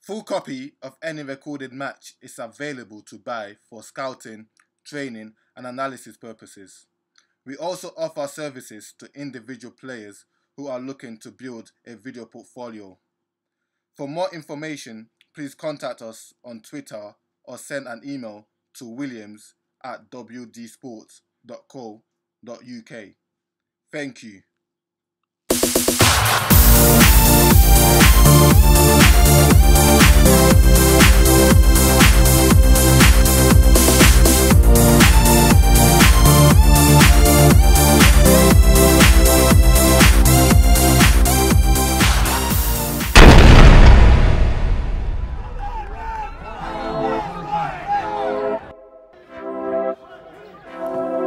Full copy of any recorded match is available to buy for scouting, training and analysis purposes. We also offer services to individual players who are looking to build a video portfolio. For more information, please contact us on Twitter or send an email to williams@wdsports.co.uk. Thank you.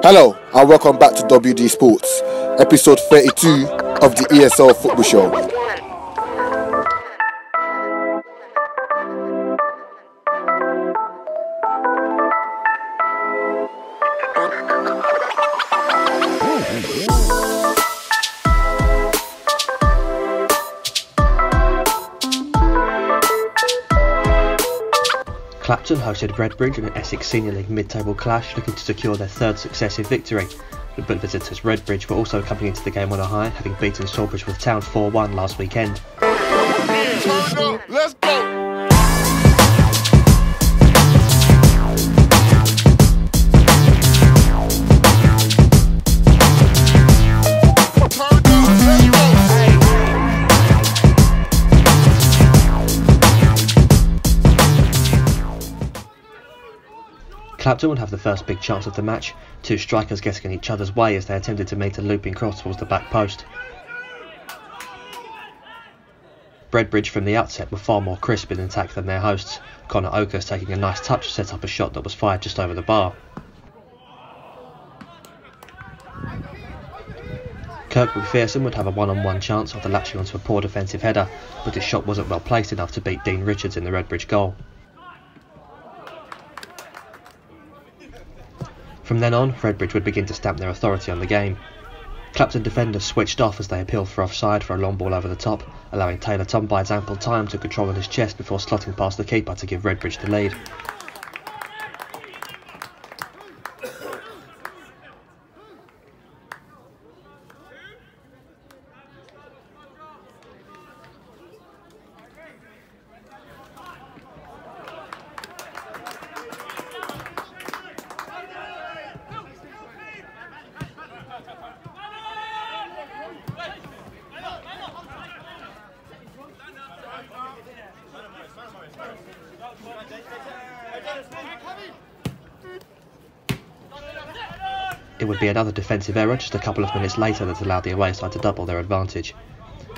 Hello and welcome back to WD Sports, episode 32 of the ESL Football Show. Clapton hosted Redbridge in an Essex Senior League mid-table clash, looking to secure their third successive victory. But visitors Redbridge were also coming into the game on a high, having beaten Woodofrd Town 4-1 last weekend. Let's go! Clapton would have the first big chance of the match, two strikers getting in each other's way as they attempted to meet a looping cross towards the back post. Redbridge from the outset were far more crisp in attack than their hosts, Connor Oakus taking a nice touch to set up a shot that was fired just over the bar. Kirk McPherson would have a one-on-one chance after latching onto a poor defensive header, but his shot wasn't well placed enough to beat Dean Richards in the Redbridge goal. From then on, Redbridge would begin to stamp their authority on the game. Clapton defenders switched off as they appealed for offside for a long ball over the top, allowing Taylor Tombides ample time to control on his chest before slotting past the keeper to give Redbridge the lead. It would be another defensive error just a couple of minutes later that allowed the away side to double their advantage.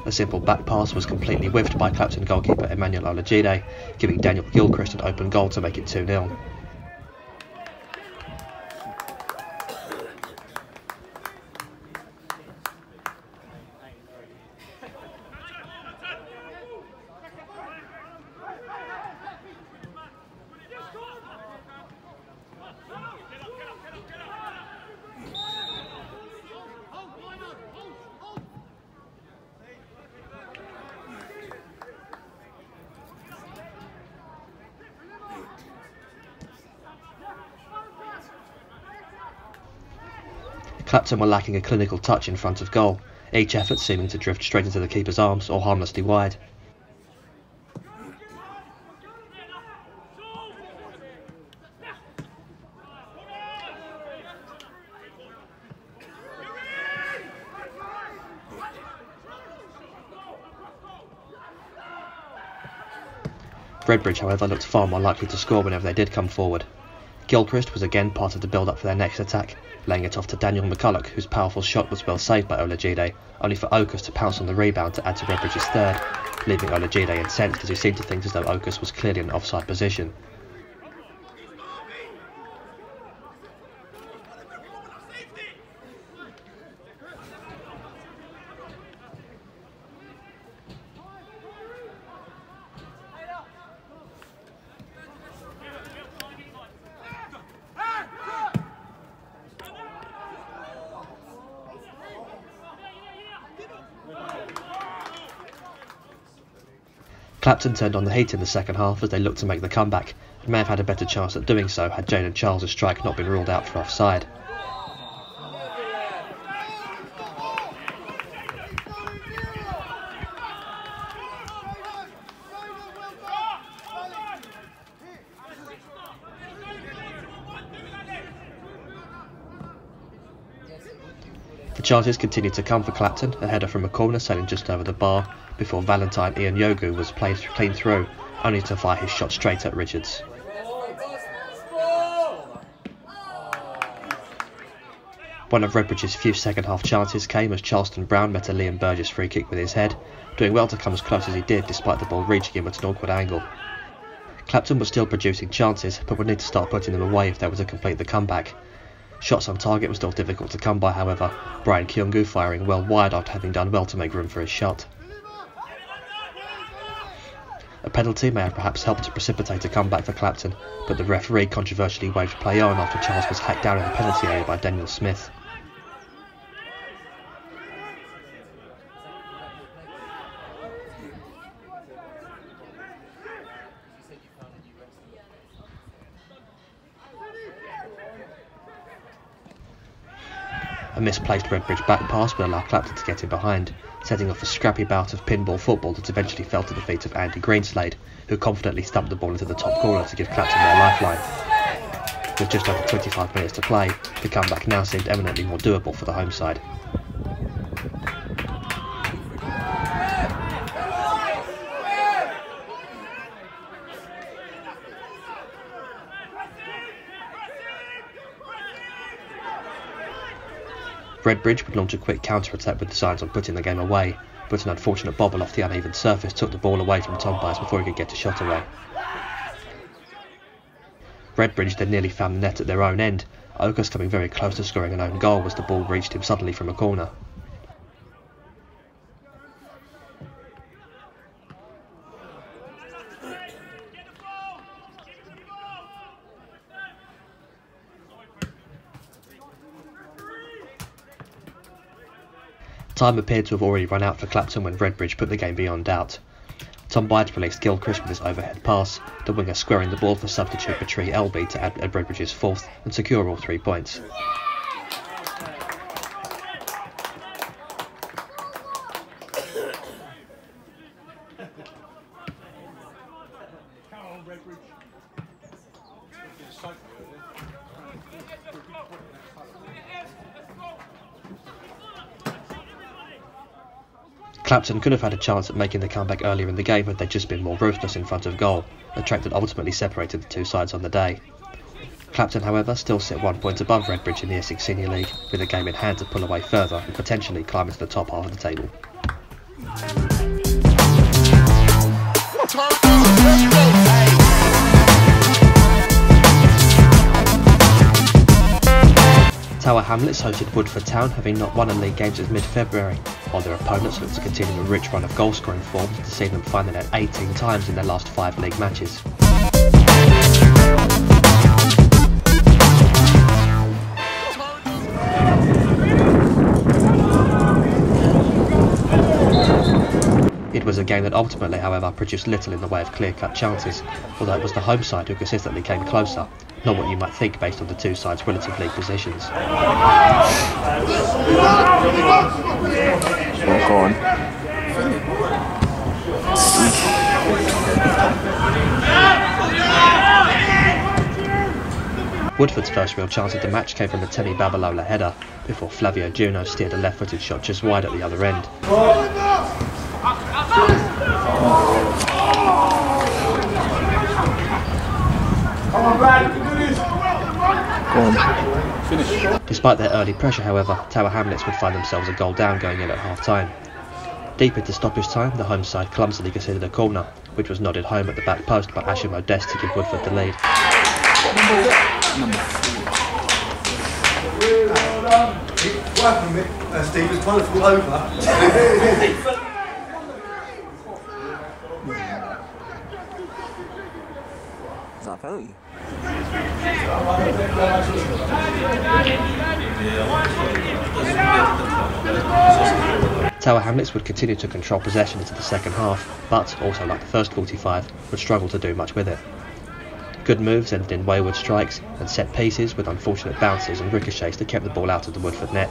A simple back pass was completely whiffed by Clapton goalkeeper Emmanuel Olajide, giving Daniel Gilchrist an open goal to make it 2-0. Clapton were lacking a clinical touch in front of goal, each effort seeming to drift straight into the keeper's arms or harmlessly wide. Redbridge, however, looked far more likely to score whenever they did come forward. Gilchrist was again part of the build-up for their next attack, laying it off to Daniel McCulloch, whose powerful shot was well saved by Olajide, only for Oakus to pounce on the rebound to add to Redbridge's third, leaving Olajide incensed as he seemed to think as though Oakus was clearly in an offside position. Clapton turned on the heat in the second half as they looked to make the comeback, and may have had a better chance at doing so had Jane and Charles' strike not been ruled out for offside. The chances continued to come for Clapton, a header from a corner sailing just over the bar, before Valentine Ian Yogu was played clean through, only to fire his shot straight at Richards. One of Redbridge's few second-half chances came as Charleston Brown met a Liam Burgess free kick with his head, doing well to come as close as he did despite the ball reaching him at an awkward angle. Clapton was still producing chances, but would need to start putting them away if they were to complete the comeback. Shots on target were still difficult to come by, however, Brian Kyungu firing well wide after having done well to make room for his shot. A penalty may have perhaps helped to precipitate a comeback for Clapton, but the referee controversially waved play on after Charles was hacked down in the penalty area by Daniel Smith. A misplaced Redbridge back pass would allow Clapton to get in behind, setting off a scrappy bout of pinball football that eventually fell to the feet of Andy Greenslade, who confidently stumped the ball into the top corner to give Clapton their lifeline. With just over 25 minutes to play, the comeback now seemed eminently more doable for the home side. Redbridge would launch a quick counter-attack with designs on putting the game away, but an unfortunate bobble off the uneven surface took the ball away from Tom Byers before he could get a shot away. Redbridge then nearly found the net at their own end, Okas coming very close to scoring an own goal as the ball reached him suddenly from a corner. Time appeared to have already run out for Clapton when Redbridge put the game beyond doubt. Tom Byers released Gilchrist with his overhead pass, the winger squaring the ball for substitute Patrie Elby to add Redbridge's fourth and secure all 3 points. Clapton could have had a chance at making the comeback earlier in the game had they just been more ruthless in front of goal, a trait that ultimately separated the two sides on the day. Clapton, however, still sit 1 point above Redbridge in the Essex Senior League, with a game in hand to pull away further and potentially climb into the top half of the table. Tower Hamlets hosted Woodford Town, having not won a league game since mid-February, while their opponents looked to continue a rich run of goal-scoring form to see them find the net 18 times in their last 5 league matches. It was a game that ultimately, however, produced little in the way of clear-cut chances, although it was the home side who consistently came closer, not what you might think based on the two sides' relative league positions. Go on. Woodford's first real chance of the match came from a Temi Babalola header, before Flavio Juno steered a left-footed shot just wide at the other end. Despite their early pressure, however, Tower Hamlets would find themselves a goal down going in at half-time. Deep into stoppage time, the home side clumsily conceded a corner, which was nodded home at the back post by Asher Modeste to give Woodford the lead. Steve is trying to fall over. Is that a penalty? Tower Hamlets would continue to control possession into the second half, but, also like the first 45, would struggle to do much with it. Good moves ended in wayward strikes and set pieces with unfortunate bounces and ricochets that kept the ball out of the Woodford net.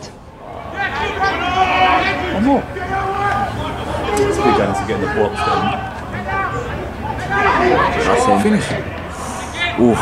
One more. It's a big chance to get the ball upstairs. That's him. Finish. Oof.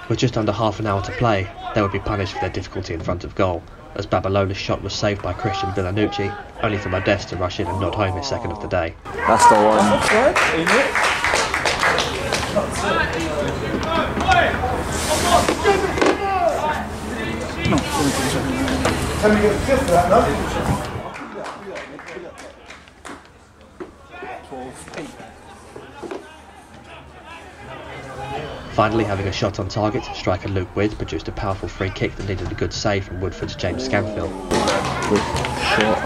With just under half an hour to play, they would be punished for their difficulty in front of goal, as Babalola's shot was saved by Christian Villanucci, only for Modeste to rush in and nod home his second of the day. That's the one. Finally, having a shot on target, striker Luke Widd produced a powerful free kick that needed a good save from Woodford's James Scanfield. Good shot.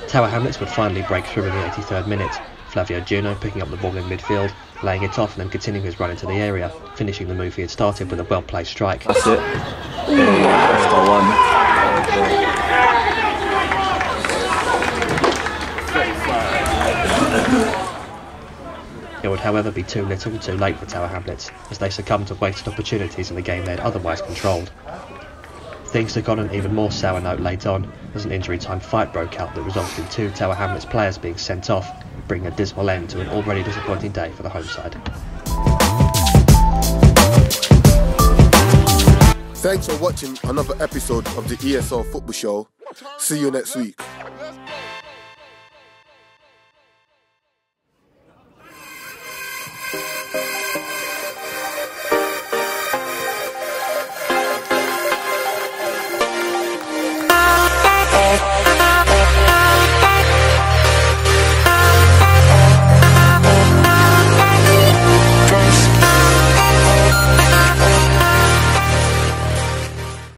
Tower Hamlets would finally break through in the 83rd minute, Flavio Juno picking up the ball in midfield, laying it off and then continuing his run into the area, finishing the move he had started with a well-placed strike. That's it. That's the one. It would however be too little too late for Tower Hamlets, as they succumbed to wasted opportunities in the game they had otherwise controlled. Things took on an even more sour note late on, as an injury time fight broke out that resulted in 2 Tower Hamlets players being sent off, bringing a dismal end to an already disappointing day for the home side. Thanks for watching another episode of the ESL Football Show. See you next week.